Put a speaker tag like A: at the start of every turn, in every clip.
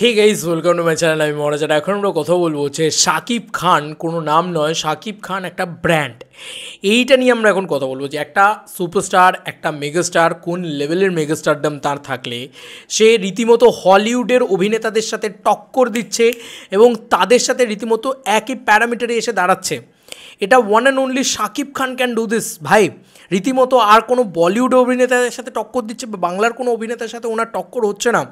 A: Hey guys, welcome to my channel. আমি মহারাজার। এখন আমরা কথা বলবো যে শাকিব খান কোনো নাম নয়, শাকিব খান একটা ব্র্যান্ড। এইটা নিয়ে আমরা এখন কথা বলবো যে একটা সুপারস্টার, একটা মেগাস্টার, কোন লেভেলের মেগাস্টারডাম তার থাকলে সে রীতিমতো হলিউডের অভিনেতাদের সাথে টক্কর দিচ্ছে এবং তাদের সাথে রীতিমতো একই প্যারামিটারে এসে দাঁড়াচ্ছে। এটা one and only Shakib Khan can do this ভাই। রীতিমতো আর কোনো বলিউড অভিনেতাদের সাথে টক্কর দিচ্ছে বা বাংলার কোনো অভিনেতার সাথে ওনার টক্কর হচ্ছে না,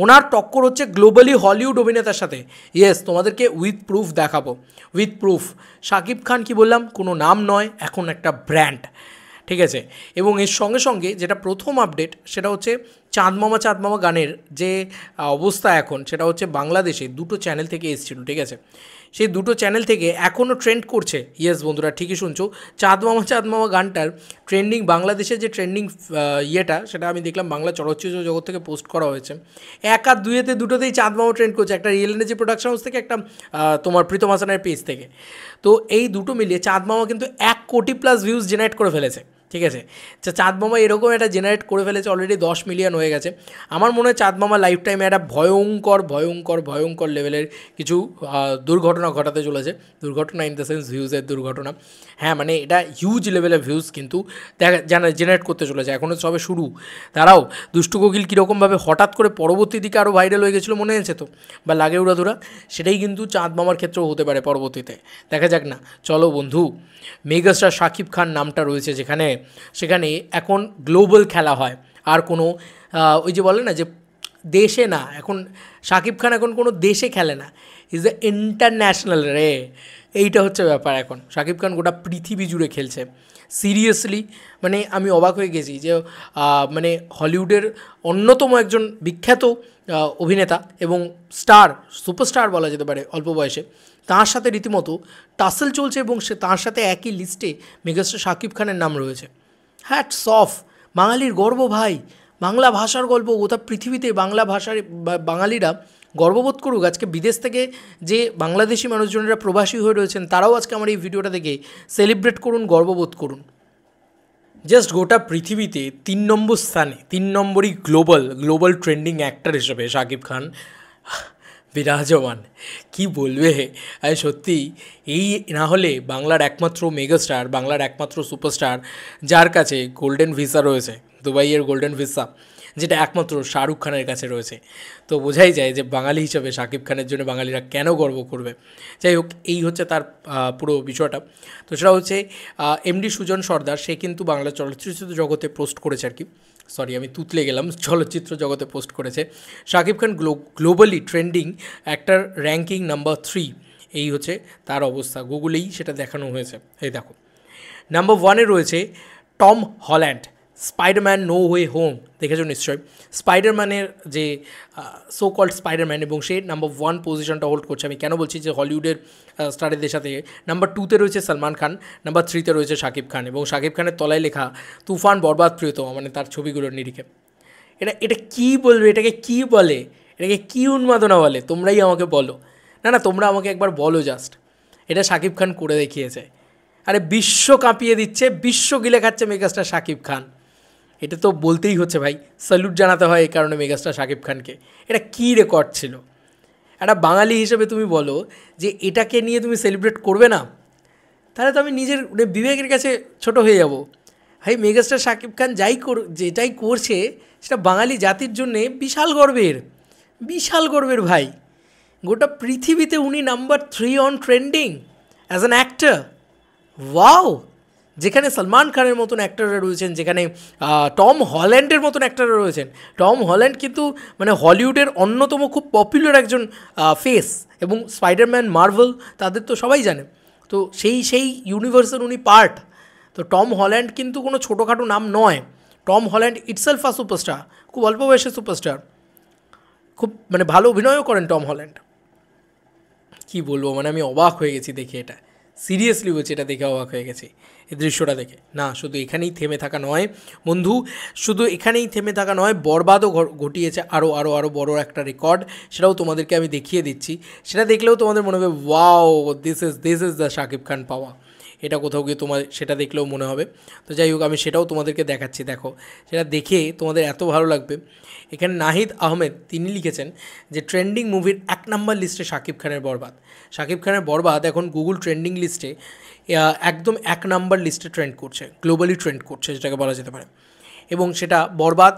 A: ওনার টক্কর হচ্ছে গ্লোবালি হলিউড অভিনেতার সাথে। ইয়েস, তোমাদেরকে উইথ প্রুফ দেখাবো, উইথ প্রুফ। শাকিব খান কি বললাম, কোনো নাম নয়, এখন একটা ব্র্যান্ড, ঠিক আছে। এবং এর সঙ্গে সঙ্গে যেটা প্রথম আপডেট সেটা হচ্ছে চাঁদ মামা গানের যে অবস্থা এখন, সেটা হচ্ছে বাংলাদেশে দুটো চ্যানেল থেকে এসেছিলো, ঠিক আছে। সেই দুটো চ্যানেল থেকে এখনও ট্রেন্ড করছে। ইয়েস বন্ধুরা, ঠিকই শুনছো, চাঁদ মামা গানটার ট্রেন্ডিং, বাংলাদেশের যে ট্রেন্ডিং ইয়েটা, সেটা আমি দেখলাম বাংলা চলচ্চিত্র জগৎ থেকে পোস্ট করা হয়েছে। এক আর দুইয়েতে দুটোতেই চাঁদ মামা ট্রেন্ড করছে, একটা রিয়েল এনার্জি প্রোডাকশন হাউস থেকে, একটা তোমার প্রীতম হাসানের পেজ থেকে। তো এই দুটো মিলিয়ে চাঁদ মামা কিন্তু 1 কোটি প্লাস ভিউজ জেনারেট করে ফেলেছে, ঠিক আছে। চাঁদ মামা এরকম একটা জেনারেট করে ফেলেছে, অলরেডি 10 মিলিয়ন হয়ে গেছে। আমার মনে হয় চাঁদ মামা লাইফ টাইমে একটা ভয়ঙ্কর লেভেলের কিছু দুর্ঘটনা ঘটাতে চলেছে। দুর্ঘটনা ইন দ্য সেন্স ভিউজের দুর্ঘটনা। হ্যাঁ, মানে এটা হিউজ লেভেলের ভিউজ কিন্তু জেনারেট করতে চলেছে। এখনও সবে শুরু। তারাও দুষ্টু কোকিল কীরকমভাবে হঠাৎ করে পরবর্তী দিকে আরও ভাইরাল হয়ে গেছিলো মনে আছে তো, বা লাগে উড়াধুরা, সেটাই কিন্তু চাঁদ মামার ক্ষেত্রেও হতে পারে পরবর্তীতে। দেখা যাক না। চলো বন্ধু, মেগাস্টার শাকিব খান নামটা রয়েছে যেখানে, সেখানে এখন গ্লোবাল খেলা হয়। আর কোনো ওই যে বলে না যে দেশে না, এখন শাকিব খান এখন কোনো দেশে খেলে না, ইজ দ্য ইন্টারন্যাশনাল রে। এইটা হচ্ছে ব্যাপার। এখন শাকিব খান গোটা পৃথিবী জুড়ে খেলছে সিরিয়াসলি। মানে আমি অবাক হয়ে গেছি যে মানে হলিউডের অন্যতম একজন বিখ্যাত অভিনেতা এবং স্টার, সুপারস্টার বলা যেতে পারে অল্প বয়সে, তার সাথে রীতিমতো টাসেল চলছে এবং সে তার সাথে একই লিস্টে মেগাস্টার শাকিব খানের নাম রয়েছে। হ্যাটস অফ, বাঙালির গর্ব ভাই, বাংলা ভাষার গল্প গোটা পৃথিবীতে বাংলা ভাষার বাঙালিরা গর্ববোধ করুক। আজকে বিদেশ থেকে যে বাংলাদেশি মানুষজনেরা প্রবাসী হয়ে রয়েছেন, তারাও আজকে আমার এই ভিডিওটা দেখে সেলিব্রেট করুন, গর্ববোধ করুন। জাস্ট গোটা পৃথিবীতে 3 নম্বর স্থানে, 3 নম্বরই গ্লোবাল ট্রেন্ডিং অ্যাক্টর হিসেবে শাকিব খান বিরাজমান। কি বলবে, আরে সত্যি, এই না হলে বাংলার একমাত্র মেগাস্টার, বাংলার একমাত্র সুপারস্টার, যার কাছে গোল্ডেন ভিসা রয়েছে, দুবাইয়ের গোল্ডেন ভিসা, যেটা একমাত্র শাহরুখ খানের কাছে রয়েছে, তো বোঝাই যায় যে বাঙালি হিসাবে শাকিব খানের জন্য বাঙালিরা কেন গর্ব করবে। যাই হোক, এই হচ্ছে তার পুরো বিষয়টা। তো সেটা হচ্ছে এমডি সুজন সর্দার, সে কিন্তু বাংলা চলচ্চিত্র জগতে পোস্ট করেছে আর কি, সরি আমি তুতলে গেলাম, চলচ্চিত্র জগতে পোস্ট করেছে Shakib Khan globally trending actor ranking number 3। এই হচ্ছে তার অবস্থা, গুগলেই সেটা দেখানো হয়েছে। এই দেখো, নাম্বার 1-এ রয়েছে Tom Holland, Spiderman no way home, দেখেছো নিশ্চয়ই, স্পাইডারম্যানের যে সো কল্ড স্পাইডারম্যান, এবং সে নাম্বার 1 পজিশনটা হোল্ড করছে। আমি কেন বলছি যে হলিউডের স্টারদের সাথে। নাম্বার 2-তে রয়েছে সলমান খান, নাম্বার 3-তে রয়েছে শাকিব খান, এবং শাকিব খানের তলায় লেখা তুফান বরবাদ প্রিয়তমা, মানে তার ছবিগুলোর নিরিখে। এটা কী বলবে, এটাকে কী বলে, এটাকে কী উন্মাদনা বলে, তোমরাই আমাকে বলো না, তোমরা আমাকে একবার বলো জাস্ট। এটা শাকিব খান করে দেখিয়েছে। আরে বিশ্ব কাঁপিয়ে দিচ্ছে, বিশ্ব গিলে খাচ্ছে মেগাস্টার শাকিব খান। এটা তো বলতেই হচ্ছে ভাই, স্যালুট জানাতে হয় এই কারণে মেগাস্টার শাকিব খানকে। এটা কী রেকর্ড ছিল, একটা বাঙালি হিসেবে তুমি বলো যে এটাকে নিয়ে তুমি সেলিব্রেট করবে না, তাহলে তো আমি নিজের বিবেকের কাছে ছোট হয়ে যাব ভাই। মেগাস্টার শাকিব খান যেটাই করছে সেটা বাঙালি জাতির জন্যে বিশাল গর্বের ভাই। গোটা পৃথিবীতে উনি number 3 on trending as an actor. Wow, যেখানে সলমান খানের মতন অ্যাক্টররা রয়েছেন, যেখানে টম হল্যান্ডের মতন অ্যাক্টররা রয়েছেন। টম হল্যান্ড কিন্তু মানে হলিউডের অন্যতম খুব পপুলার একজন ফেস, এবং স্পাইডারম্যান, মার্ভেল, তাদের তো সবাই জানে। তো সেই ইউনিভার্সের উনি পার্ট। তো টম হল্যান্ড কিন্তু কোনো ছোটোখাটো নাম নয়। Tom Holland itself a superstar, খুব অল্প বয়সে সুপারস্টার, খুব মানে ভালো অভিনয়ও করেন টম হল্যান্ড। কী বলবো, মানে আমি অবাক হয়ে গেছি দেখে, এটা সিরিয়াসলি বলছি, এটা দেখে অবাক হয়ে গেছি এই দৃশ্যটা দেখে। না, শুধু এখানেই থেমে থাকা নয় বন্ধু, শুধু এখানেই থেমে থাকা নয়, বরবাদও ঘটিয়েছে আরও বড় একটা রেকর্ড, সেটাও তোমাদেরকে আমি দেখিয়ে দিচ্ছি। সেটা দেখলেও তোমাদের মনে হবে wow, this is the Shakib Khan পাওয়া। এটা কোথাও গিয়ে তোমার সেটা দেখলেও মনে হবে। তো যাই হোক, আমি সেটাও তোমাদেরকে দেখাচ্ছি, দেখো সেটা দেখে তোমাদের এত ভালো লাগবে। এখানে নাহিদ আহমেদ তিনি লিখেছেন যে ট্রেন্ডিং মুভির 1 নম্বর লিস্টে শাকিব খানের বরবাদ। শাকিব খানের বরবাদ এখন গুগল ট্রেন্ডিং লিস্টে একদম 1 নম্বর লিস্টে ট্রেন্ড করছে, গ্লোবালি ট্রেন্ড করছে যেটাকে বলা যেতে পারে। এবং সেটা বরবাদ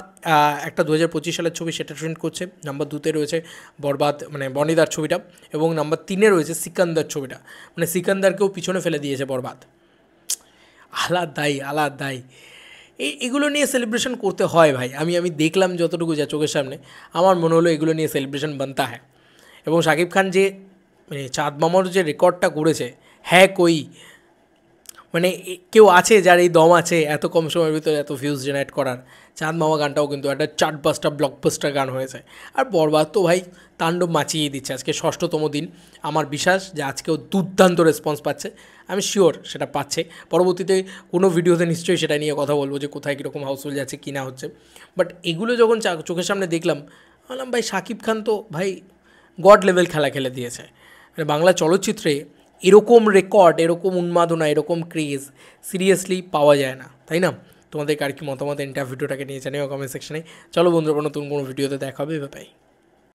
A: একটা 2025 সালের ছবি, সেটা ট্রেন্ড করছে। নাম্বার 2তে রয়েছে বরবাদ মানে বনিদার ছবিটা, এবং নাম্বার 3-এ রয়েছে সিকান্দার ছবিটা, মানে সিকান্দারকেও পিছনে ফেলে দিয়েছে বরবাদ। আলাদাই এগুলো নিয়ে সেলিব্রেশন করতে হয় ভাই। আমি দেখলাম যতটুকু যা চোখের সামনে, আমার মনে হলো এগুলো নিয়ে সেলিব্রেশন বানতা হয়। এবং শাকিব খান যে মানে চাঁদ মামার যে রেকর্ডটা করেছে, হ্যাঁ কই মানে কেউ আছে যার এই দম আছে এত কম সময়ের ভিতরে এত ভিউজ জেনারেট করার? চাঁদ মামা গানটাও কিন্তু একটা চার্টবাস্টার ব্লকবাস্টার গান হয়েছে। আর বরবাদ তো ভাই তাণ্ডব মাচিয়ে দিচ্ছে। আজকে 6ম দিন, আমার বিশ্বাস যে আজকেও দুর্দান্ত রেসপন্স পাচ্ছে। আমি শিওর সেটা পাচ্ছে। পরবর্তীতে কোনো ভিডিওতে নিশ্চয়ই সেটা নিয়ে কথা বলবো যে কোথায় কীরকম হাউসফুল যাচ্ছে কী না হচ্ছে। বাট এগুলো যখন চোখের সামনে দেখলাম, বললাম ভাই শাকিব খান তো ভাই গড লেভেল খেলা খেলে দিয়েছে। মানে বাংলা চলচ্চিত্রে এরকম রেকর্ড, এরকম উন্মাদনা, এরকম ক্রেজ সিরিয়াসলি পাওয়া যায় না, তাই না? তোমাদের আর কি মতামত ভিডিওটাকে নিয়ে জানিও কমেন্ট সেকশনে। চলো বন্ধুরা, নতুন কোনো ভিডিওতে দেখা হবে, বাই।